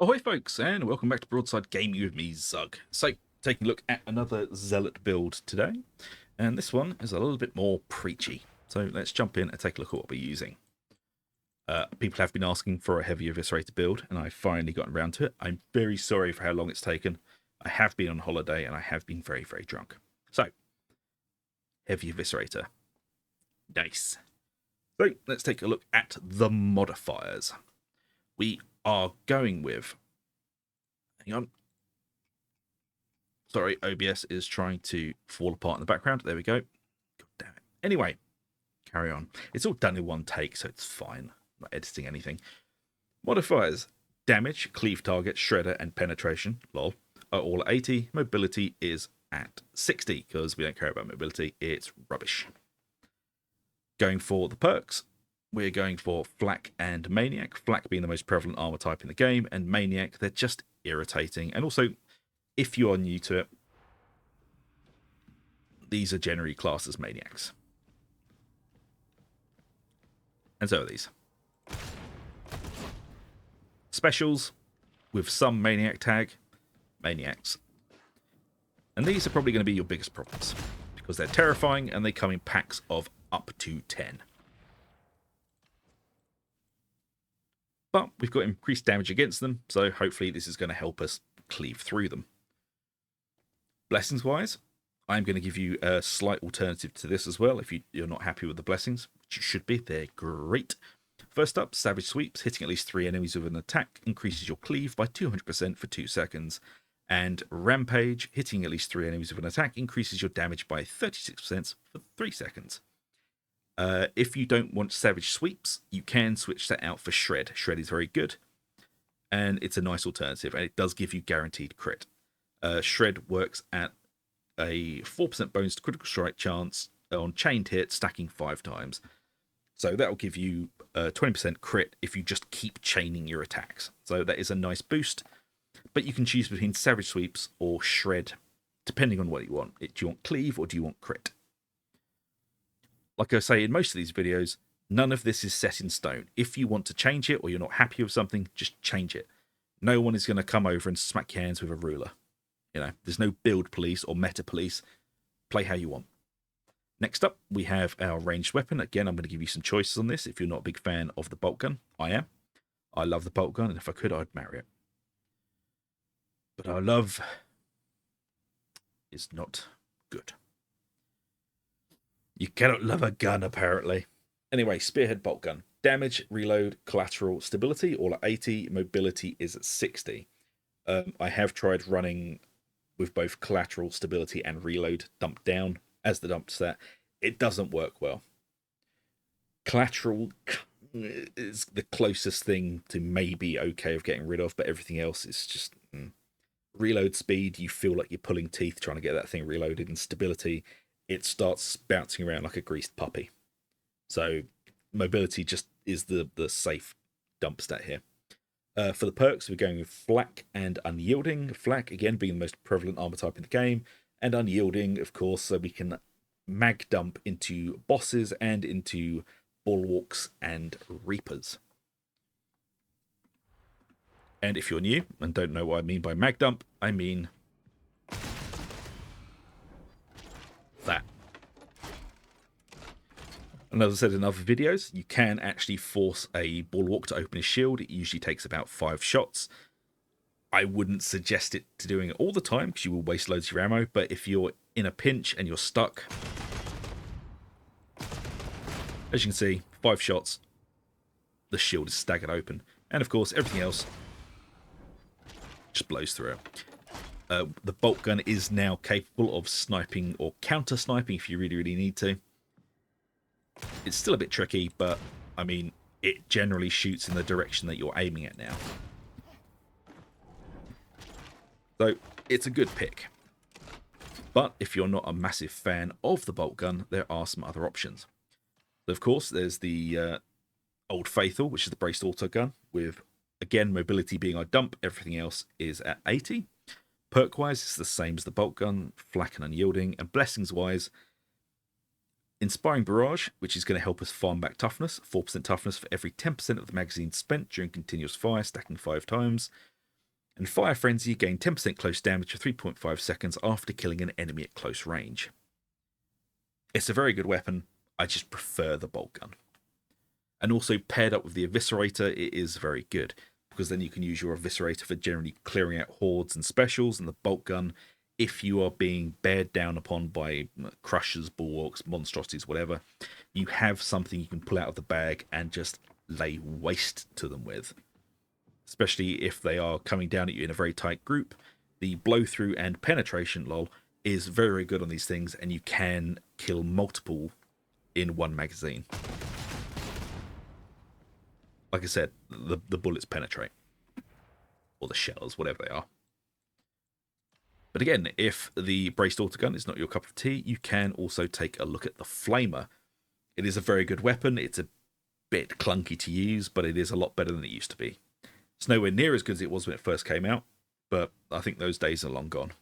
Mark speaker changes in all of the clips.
Speaker 1: Ahoy folks, and welcome back to Broadside Gaming with me, Zug. So, taking a look at another Zealot build today, and this one is a little bit more preachy. So let's jump in and take a look at what we're using. People have been asking for a heavy eviscerator build, and I've finally gotten around to it. I'm very sorry for how long it's taken. I have been on holiday, and I have been very, very drunk. So, heavy eviscerator. Nice. So, let's take a look at the modifiers. We are going with... Hang on. Sorry, OBS is trying to fall apart in the background. There we go. God damn it. Anyway, carry on. It's all done in one take, so it's fine. I'm not editing anything. Modifiers. Damage, cleave target, shredder, and penetration, lol, are all at 80. Mobility is at 60, because we don't care about mobility. It's rubbish. Going for the perks, we're going for Flak and Maniac. Flak being the most prevalent armor type in the game, and Maniac, they're just irritating. And also, if you are new to it, these are generally classed as Maniacs. And so are these. Specials, with some Maniac tag, Maniacs. And these are probably going to be your biggest problems, because they're terrifying and they come in packs of up to 10. But we've got increased damage against them, so hopefully this is going to help us cleave through them. Blessings wise, I'm going to give you a slight alternative to this as well if you're not happy with the blessings, which you should be. They're great. First up, Savage Sweeps. Hitting at least 3 enemies with an attack increases your cleave by 200% for 2 seconds. And Rampage. Hitting at least 3 enemies with an attack increases your damage by 36% for 3 seconds. If you don't want Savage Sweeps, you can switch that out for Shred. Shred is very good, and it's a nice alternative, and it does give you guaranteed crit. Shred works at a 4% bonus to critical strike chance on chained hit, stacking 5 times. So that'll give you 20% crit if you just keep chaining your attacks. So that is a nice boost, but you can choose between Savage Sweeps or Shred, depending on what you want. Do you want cleave or do you want crit? Like I say in most of these videos, none of this is set in stone. If you want to change it or you're not happy with something, just change it. No one is going to come over and smack your hands with a ruler. You know, there's no build police or meta police. Play how you want. Next up, we have our ranged weapon. Again, I'm going to give you some choices on this if you're not a big fan of the bolt gun. I am. I love the bolt gun, and if I could, I'd marry it. But our love is not good. You cannot love a gun, apparently. Anyway, Spearhead Bolt Gun. Damage, reload, collateral, stability, all at 80. Mobility is at 60. I have tried running with both collateral, stability, and reload dumped down as the dump stat. It doesn't work well. Collateral is the closest thing to maybe okay of getting rid of, but everything else is just... Reload speed, you feel like you're pulling teeth trying to get that thing reloaded, and stability... it starts bouncing around like a greased puppy. So mobility just is the safe dump stat here. For the perks, we're going with Flak and Unyielding. Flak, again, being the most prevalent armor type in the game. And Unyielding, of course, so we can mag dump into bosses and into bulwarks and reapers. And if you're new and don't know what I mean by mag dump, I mean... that. And as I said in other videos, you can actually force a bulwark to open his shield. It usually takes about 5 shots. I wouldn't suggest it to doing it all the time because you will waste loads of your ammo, but if you're in a pinch and you're stuck, as you can see, 5 shots, the shield is staggered open. And of course, everything else just blows through it. The bolt gun is now capable of sniping or counter sniping if you really, really need to. It's still a bit tricky, but I mean, it generally shoots in the direction that you're aiming at now. So it's a good pick. But if you're not a massive fan of the bolt gun, there are some other options. Of course, there's the Old Faithful, which is the braced auto gun, with, again, mobility being our dump. Everything else is at 80. Perk-wise, it's the same as the bolt gun, Flak and Unyielding, and blessings-wise, Inspiring Barrage, which is going to help us farm back toughness, 4% toughness for every 10% of the magazine spent during continuous fire, stacking 5 times. And Fire Frenzy, gain 10% close damage for 3.5 seconds after killing an enemy at close range. It's a very good weapon. I just prefer the bolt gun. And also paired up with the eviscerator, it is very good, because then you can use your eviscerator for generally clearing out hordes and specials, and the bolt gun, if you are being bared down upon by crushers, bulwarks, monstrosities, whatever, you have something you can pull out of the bag and just lay waste to them with. Especially if they are coming down at you in a very tight group. The blow through and penetration is very, very good on these things, and you can kill multiple in one magazine. Like I said, the bullets penetrate. Or the shells, whatever they are. But again, if the braced autogun is not your cup of tea, you can also take a look at the Flamer. It is a very good weapon. It's a bit clunky to use, but it is a lot better than it used to be. It's nowhere near as good as it was when it first came out, but I think those days are long gone.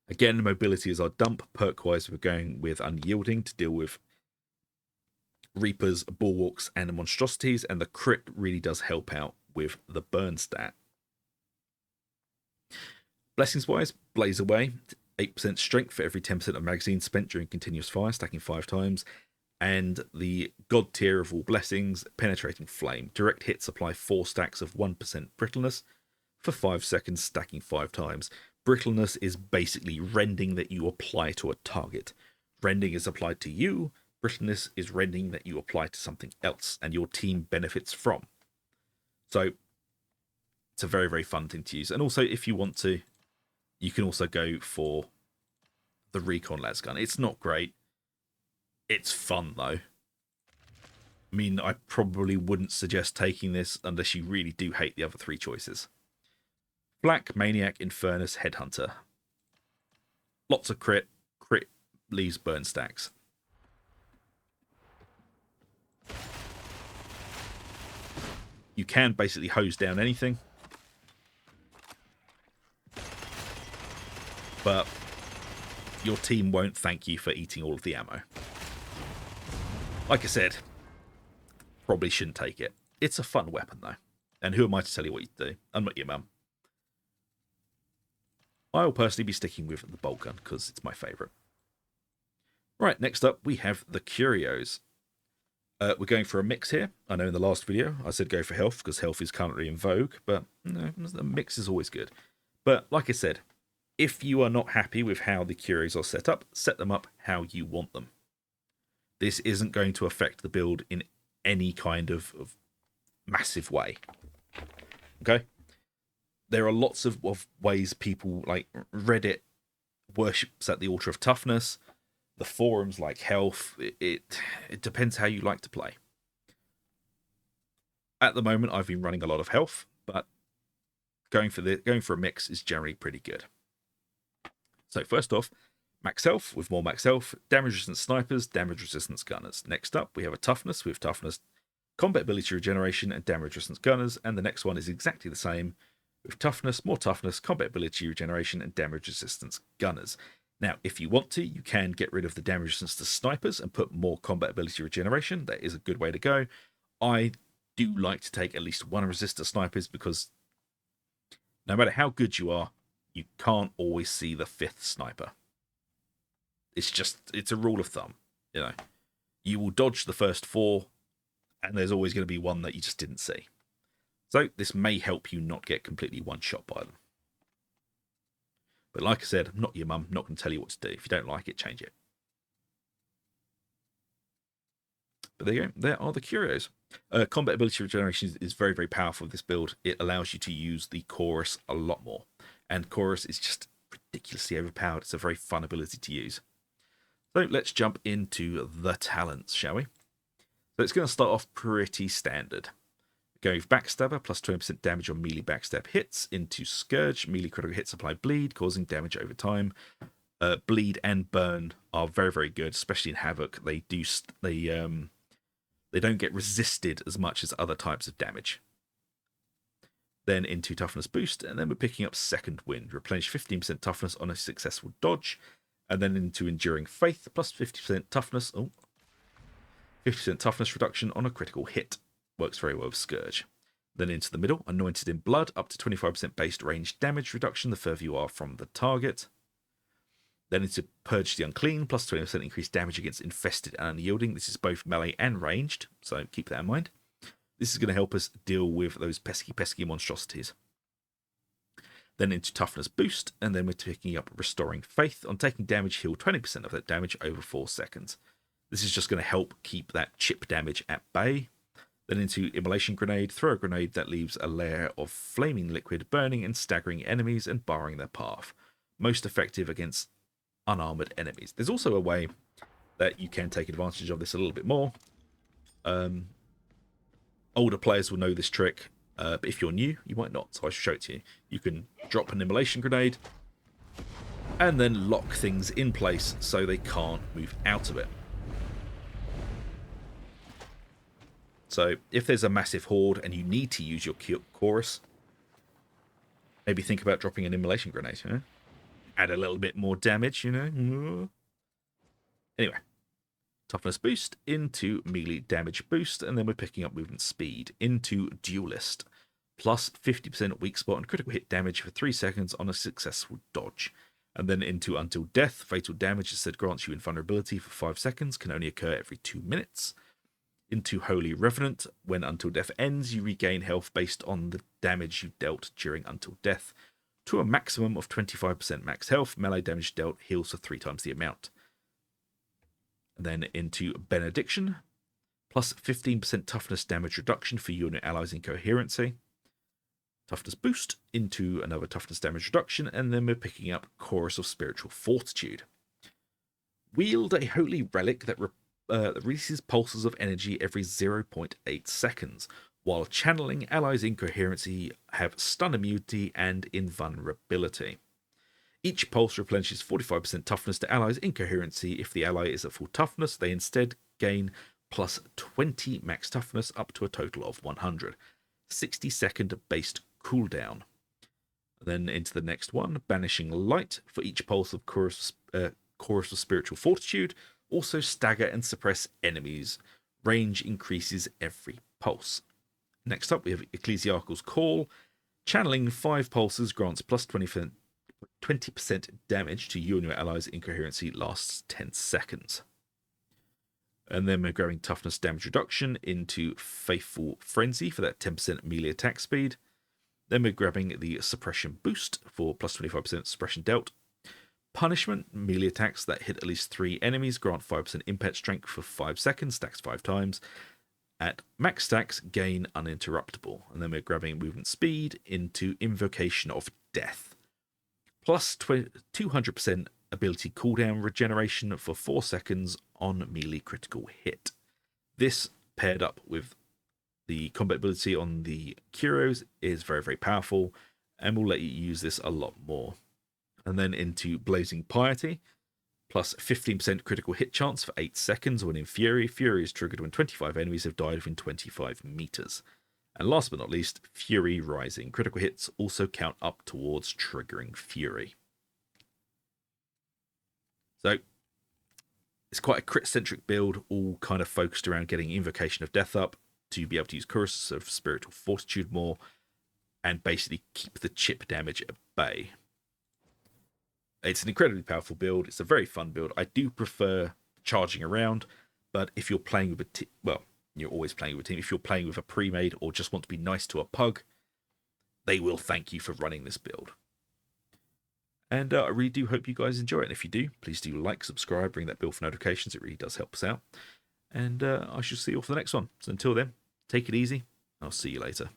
Speaker 1: Again, mobility is our dump. Perk-wise, we're going with Unyielding to deal with Reapers, Bulwarks, and monstrosities, and the crit really does help out with the burn stat. Blessings-wise, Blaze Away, 8% strength for every 10% of magazine spent during continuous fire, stacking 5 times. And the God tier of all blessings, Penetrating Flame. Direct hits apply 4 stacks of 1% brittleness for 5 seconds, stacking 5 times. Brittleness is basically rending that you apply to a target. Rending is applied to you. Brittleness is rending that you apply to something else and your team benefits from. So it's a very, very fun thing to use. And also, if you want to, you can also go for the Recon Las Gun. It's not great. It's fun, though. I mean, I probably wouldn't suggest taking this unless you really do hate the other 3 choices. Black, Maniac, Infernus, Headhunter. Lots of crit. Crit leaves burn stacks. You can basically hose down anything. But your team won't thank you for eating all of the ammo. Like I said, probably shouldn't take it. It's a fun weapon, though. And who am I to tell you what you do? I'm not your mum. I'll personally be sticking with the bolt gun because it's my favourite. Right, next up we have the Curios. We're going for a mix here. I know in the last video I said go for health because health is currently in vogue, but no, the mix is always good. But like I said, if you are not happy with how the Curios are set them up how you want them. This isn't going to affect the build in any kind of massive way. Okay? There are lots of ways people, like Reddit worships at the altar of toughness. The forums like health. It depends how you like to play. At the moment, I've been running a lot of health, but going for a mix is generally pretty good. So first off, max health with more max health, damage resistant snipers, damage resistance gunners. Next up, we have a toughness with toughness, combat ability regeneration, and damage resistance gunners. And the next one is exactly the same with toughness, more toughness, combat ability regeneration, and damage resistance gunners. Now, if you want to, you can get rid of the damage resistance to snipers and put more combat ability regeneration. That is a good way to go. I do like to take at least one resist to snipers because no matter how good you are, you can't always see the 5th sniper. It's a rule of thumb. You know, you will dodge the first 4, and there's always going to be one that you just didn't see. So this may help you not get completely one-shot by them. But like I said, I'm not your mum, not going to tell you what to do. If you don't like it, change it. But there you go. There are the Curios. Combat ability regeneration is very, very powerful with this build. It allows you to use the Chorus a lot more. And Chorus is just ridiculously overpowered. It's a very fun ability to use. So let's jump into the talents, shall we? So it's going to start off pretty standard. Going with Backstabber, plus 20% damage on melee backstab hits. Into Scourge, melee critical hits apply bleed, causing damage over time. Bleed and burn are very, very good, especially in Havoc. They don't get resisted as much as other types of damage. Then into Toughness boost, and then we're picking up Second Wind. Replenish 15% toughness on a successful dodge. And then into Enduring Faith, plus 50% toughness. 50% toughness reduction on a critical hit. Works very well with Scourge. Then into the middle, Anointed in Blood, up to 25% based range damage reduction the further you are from the target. Then into Purge the Unclean, plus 20% increased damage against infested and unyielding. This is both melee and ranged, so keep that in mind. This is going to help us deal with those pesky monstrosities. Then into Toughness Boost, and then we're picking up Restoring Faith. On taking damage, heal 20% of that damage over 4 seconds. This is just going to help keep that chip damage at bay. Then into Immolation Grenade, throw a grenade that leaves a layer of flaming liquid burning and staggering enemies and barring their path. Most effective against unarmored enemies. There's also a way that you can take advantage of this a little bit more. Older players will know this trick, but if you're new, you might not, so I should show it to you. You can drop an Immolation Grenade and then lock things in place so they can't move out of it. So if there's a massive horde and you need to use your chorus, maybe think about dropping an Immolation Grenade. You know? Add a little bit more damage, you know. Anyway, Toughness Boost into Melee Damage Boost, and then we're picking up Movement Speed into Duelist, plus 50% weak spot and critical hit damage for 3 seconds on a successful dodge. And then into Until Death, fatal damage instead grants you invulnerability for 5 seconds, can only occur every 2 minutes. Into Holy Revenant, when Until Death ends, you regain health based on the damage you dealt during Until Death, to a maximum of 25% max health. Melee damage dealt heals for 3 times the amount. And then into Benediction, plus 15% toughness damage reduction for you and your allies in Coherency. Toughness Boost into another toughness damage reduction, and then we're picking up Chorus of Spiritual Fortitude. Wield a holy relic that releases pulses of energy every 0.8 seconds, while channeling allies in Coherency have stun immunity and invulnerability. Each pulse replenishes 45% toughness to allies in Coherency. If the ally is at full toughness, they instead gain plus 20 max toughness up to a total of 100. 60-second based cooldown. Then into the next one, Banishing Light. For each pulse of Chorus of Spiritual Fortitude, also stagger and suppress enemies. Range increases every pulse. Next up, we have Ecclesiarchal's Call. Channeling 5 pulses grants plus 20% damage to you and your allies in Coherency, lasts 10 seconds. And then we're growing Toughness damage reduction into Faithful Frenzy for that 10% melee attack speed. Then we're grabbing the Suppression Boost for plus 25% suppression dealt. Punishment, melee attacks that hit at least 3 enemies grant 5% impact strength for 5 seconds, stacks 5 times. At max stacks, gain uninterruptible. And then we're grabbing Movement Speed into Invocation of Death. Plus 200% ability cooldown regeneration for 4 seconds on melee critical hit. This, paired up with the combat ability on the curios, is very, very powerful and will let you use this a lot more. And then into Blazing Piety, plus 15% critical hit chance for 8 seconds when in Fury. Fury is triggered when 25 enemies have died within 25 meters. And last but not least, Fury Rising. Critical hits also count up towards triggering Fury. So, it's quite a crit-centric build, all kind of focused around getting Invocation of Death up to be able to use Chorus of Spiritual Fortitude more, and basically keep the chip damage at bay. It's an incredibly powerful build. It's a very fun build. I do prefer charging around, but if you're playing with a team, well, you're always playing with a team. If you're playing with a pre-made or just want to be nice to a pug, they will thank you for running this build. And I really do hope you guys enjoy it. And if you do, please do like, subscribe, ring that bell for notifications. It really does help us out. And I shall see you all for the next one. So until then, take it easy. I'll see you later.